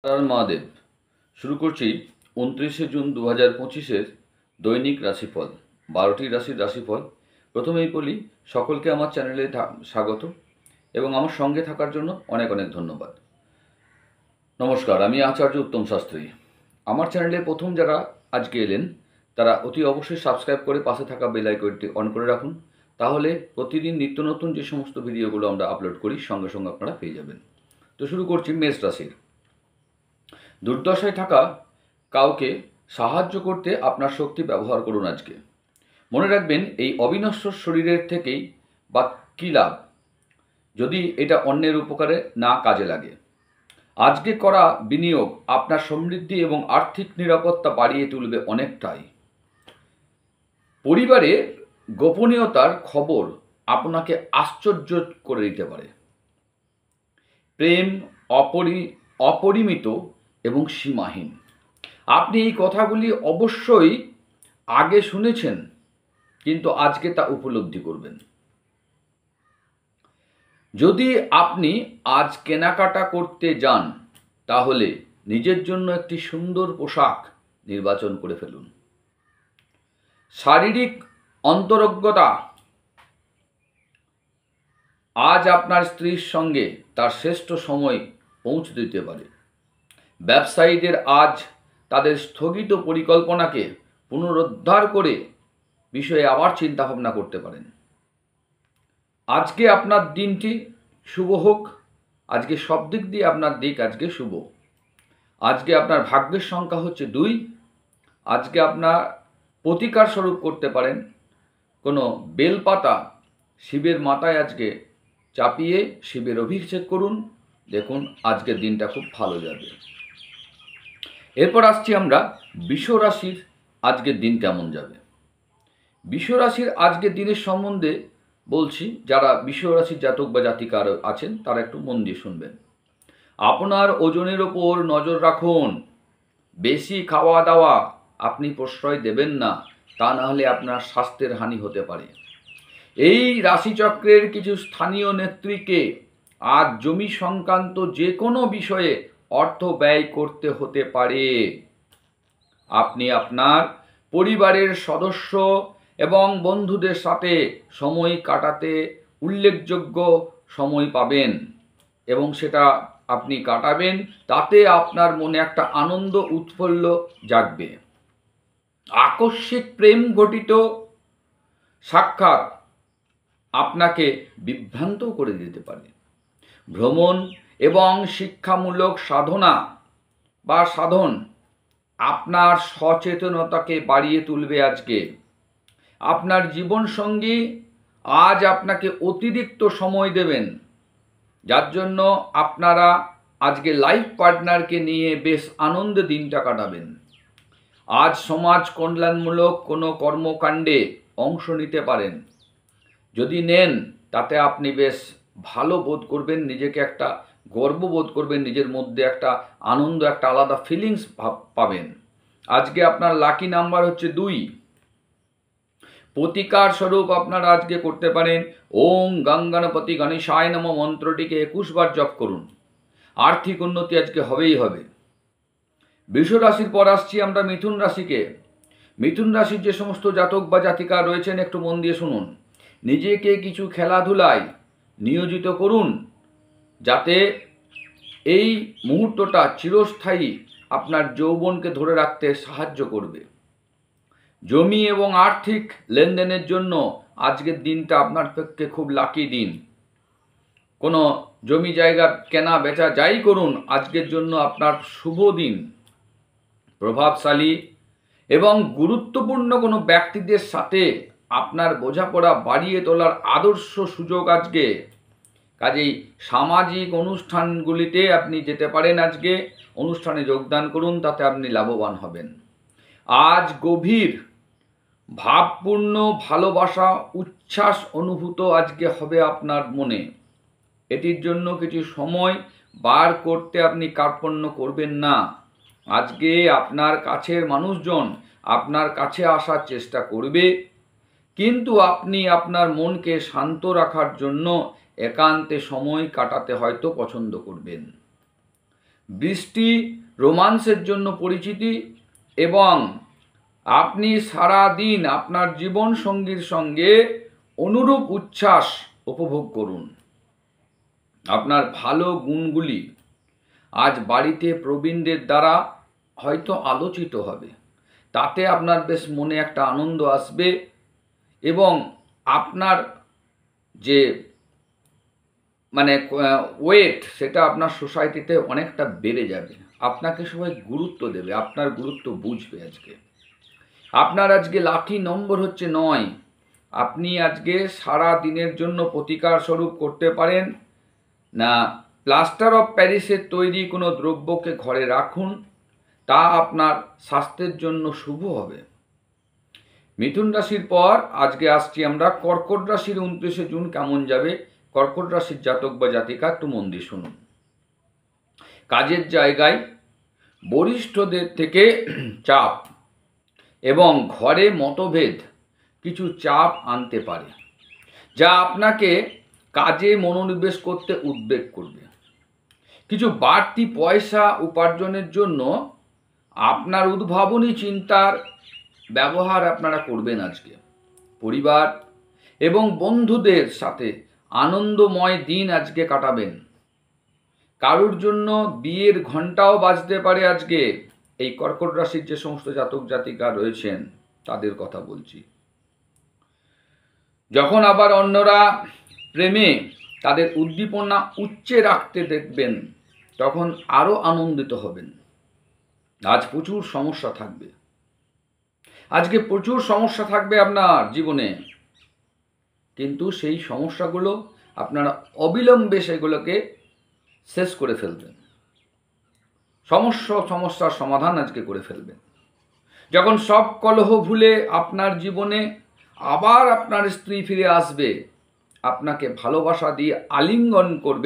মহাদেব। শুরু করছি 29শে জুন 2025-এর দৈনিক রাশিফল, 12টি রাশির রাশিফল। প্রথমেই বলি, সকলকে আমার চ্যানেলে স্বাগত এবং আমার সঙ্গে থাকার জন্য অনেক অনেক ধন্যবাদ। নমস্কার, আমি আচার্য উত্তম শাস্ত্রী। আমার চ্যানেলে প্রথম যারা আজকে এলেন তারা অতি অবশ্যই সাবস্ক্রাইব করে পাশে থাকা বেল আইকনটি অন করে রাখুন, তাহলে প্রতিদিন নিত্য নতুন যে সমস্ত ভিডিওগুলো আমরা আপলোড করি সঙ্গে সঙ্গে আপনারা পেয়ে যাবেন। তো শুরু করছি মেষ রাশির। দুর্দশায় থাকা কাউকে সাহায্য করতে আপনার শক্তি ব্যবহার করুন আজকে। মনে রাখবেন, এই অবিনশ্বর শরীরের থেকেই বা কী লাভ যদি এটা অন্যের উপকারে না কাজে লাগে। আজকে করা বিনিয়োগ আপনার সমৃদ্ধি এবং আর্থিক নিরাপত্তা বাড়িয়ে তুলবে অনেকটাই। পরিবারের গোপনীয়তার খবর আপনাকে আশ্চর্য করে দিতে পারে। প্রেম অপরিমিত এবং সীমাহীন। আপনি এই কথাগুলি অবশ্যই আগে শুনেছেন, কিন্তু আজকে তা উপলব্ধি করবেন। যদি আপনি আজ কেনাকাটা করতে যান, তাহলে নিজের জন্য একটি সুন্দর পোশাক নির্বাচন করে ফেলুন। শারীরিক অন্তরঙ্গতা আজ আপনার স্ত্রীর সঙ্গে তার শ্রেষ্ঠ সময় পৌঁছে দিতে পারে। ব্যবসায়ীদের আজ তাদের স্থগিত পরিকল্পনাকে পুনরুদ্ধার করে বিষয়ে আবার চিন্তাভাবনা করতে পারেন। আজকে আপনার দিনটি শুভ হোক। আজকে সব দিক দিয়ে আপনার দিক আজকে শুভ। আজকে আপনার ভাগ্যের সংখ্যা হচ্ছে 2। আজকে আপনার প্রতিকার স্বরূপ করতে পারেন কোনো বেলপাতা শিবের মাথায় আজকে চাপিয়ে শিবের অভিষেক করুন। দেখুন আজকের দিনটা খুব ভালো যাবে। এরপর আসছি আমরা বৃষ রাশির আজকের দিন কেমন যাবে। বৃষ রাশির আজকের দিনের সম্বন্ধে বলছি। যারা বৃষ রাশির জাতক বা জাতিকা আছেন তারা একটু মন দিয়ে শুনবেন। আপনার ওজনের ওপর নজর রাখুন। বেশি খাওয়া দাওয়া আপনি প্রশ্রয় দেবেন না, তা না হলে আপনার স্বাস্থ্যের হানি হতে পারে। এই রাশিচক্রের কিছু স্থানীয় নেত্রীকে আজ জমি সংক্রান্ত যে কোনো বিষয়ে অর্থ ব্যয় করতে হতে পারে। আপনি আপনার পরিবারের সদস্য এবং বন্ধুদের সাথে সময় কাটাতে উল্লেখযোগ্য সময় পাবেন এবং সেটা আপনি কাটাবেন। তাতে আপনার মনে একটা আনন্দ উৎফুল্ল জাগবে। আকস্মিক প্রেম ঘটিত সাক্ষাৎ আপনাকে বিভ্রান্ত করে দিতে পারে। ভ্রমণ এবং শিক্ষামূলক সাধন আপনার সচেতনতাকে বাড়িয়ে তুলবে আজকে। আপনার জীবনসঙ্গী আজ আপনাকে অতিরিক্ত সময় দেবেন, যার জন্য আপনারা আজকে লাইফ পার্টনারকে নিয়ে বেশ আনন্দে দিনটা কাটাবেন। আজ সমাজ কল্যাণমূলক কোনো কর্মকাণ্ডে অংশ নিতে পারেন। যদি নেন তাতে আপনি বেশ ভালো বোধ করবেন, নিজেকে একটা গর্ব বোধ করবেন, নিজের মধ্যে একটা আনন্দ, একটা আলাদা ফিলিংস পাবেন। আজকে আপনার লাকি নাম্বার হচ্ছে 2। প্রতিকার স্বরূপ আপনারা আজকে করতে পারেন ওম গঙ্গণপতি গণেশায় নমঃ মন্ত্রটিকে 21 বার জপ করুন। আর্থিক উন্নতি আজকে হবেই হবে। বৃষ রাশির পর আসছি আমরা মিথুন রাশিকে। মিথুন রাশির যে সমস্ত জাতক বা জাতিকা রয়েছেন একটু মন দিয়ে শুনুন। নিজেকে কিছু খেলাধুলায় নিয়োজিত করুন, যাতে এই মুহূর্তটা চিরস্থায়ী আপনার যৌবনকে ধরে রাখতে সাহায্য করবে। জমি এবং আর্থিক লেনদেনের জন্য আজকের দিনটা আপনার পক্ষে খুব লাকি দিন। কোনো জমি জায়গা কেনা বেচা যাই করুন, আজকের জন্য আপনার শুভ দিন। প্রভাবশালী এবং গুরুত্বপূর্ণ কোনো ব্যক্তিদের সাথে আপনার বোঝাপড়া বাড়িয়ে তোলার আদর্শ সুযোগ আজকে। কাজেই সামাজিক অনুষ্ঠানগুলিতে আপনি যেতে পারেন। আজকে অনুষ্ঠানে যোগদান করুন, তাতে আপনি লাভবান হবেন। আজ গভীর ভাবপূর্ণ ভালোবাসা উচ্ছ্বাস অনুভূত আজকে হবে আপনার মনে। এটির জন্য কিছু সময় বার করতে আপনি কার্পণ্য করবেন না। আজকে আপনার কাছের মানুষজন আপনার কাছে আসার চেষ্টা করবে, কিন্তু আপনি আপনার মনকে শান্ত রাখার জন্য একান্তে সময় কাটাতে হয়তো পছন্দ করবেন। বৃষ্টি রোমান্সের জন্য পরিচিতি, এবং আপনি সারা দিন আপনার জীবন সঙ্গীর সঙ্গে অনুরূপ উচ্ছ্বাস উপভোগ করুন। আপনার ভালো গুণগুলি আজ বাড়িতে প্রবীণদের দ্বারা হয়তো আলোচিত হবে, তাতে আপনার বেশ মনে একটা আনন্দ আসবে, এবং আপনার যে ওয়েট সেটা আপনার সোসাইটিতে অনেকটা বেড়ে যাবে। আপনাকে সবাই গুরুত্ব দেবে, আপনার গুরুত্ব বুঝবে। আপনার আজকে লাকি নম্বর হচ্ছে 9। আপনি আজকে সারা দিনের জন্য প্রতিকার স্বরূপ করতে পারেন না, প্লাস্টার অফ প্যারিসের তৈরি কোনো দ্রব্যকে ঘরে রাখুন, তা আপনার স্বাস্থ্যের জন্য শুভ হবে। মিথুন রাশির পর আজকে আসছি আমরা কর্কট রাশির। 29শে জুন কেমন যাবে কর্কট রাশির জাতক বা জাতিকা, একটু মন দিয়ে শুনুন। কাজের জায়গায় বরিষ্ঠদের থেকে চাপ এবং ঘরে মতভেদ কিছু চাপ আনতে পারে, যা আপনাকে কাজে মনোনিবেশ করতে উদ্বেগ করবে। কিছু বাড়তি পয়সা উপার্জনের জন্য আপনার উদ্ভাবনী চিন্তার ব্যবহার আপনারা করবেন। আজকে পরিবার এবং বন্ধুদের সাথে আনন্দময় দিন আজকে কাটাবেন। কারোর জন্য বিয়ের ঘণ্টাও বাজতে পারে আজকে। এই কর্কট রাশির যে সমস্ত জাতক জাতিকা রয়েছেন তাদের কথা বলছি। যখন আবার অন্যরা প্রেমে তাদের উদ্দীপনা উচ্চে রাখতে দেখবেন, তখন আরো আনন্দিত হবেন। আজ প্রচুর সমস্যা থাকবে, আজকে প্রচুর সমস্যা থাকবে আপনার জীবনে, কিন্তু সেই সমস্যাগুলো আপনারা অবিলম্বে সেগুলোকে শেষ করে ফেলবেন। সমস্যার সমাধান আজকে করে ফেলবেন। যখন সব কলহ ভুলে আপনার জীবনে আবার আপনার স্ত্রী ফিরে আসবে, আপনাকে ভালোবাসা দিয়ে আলিঙ্গন করবে।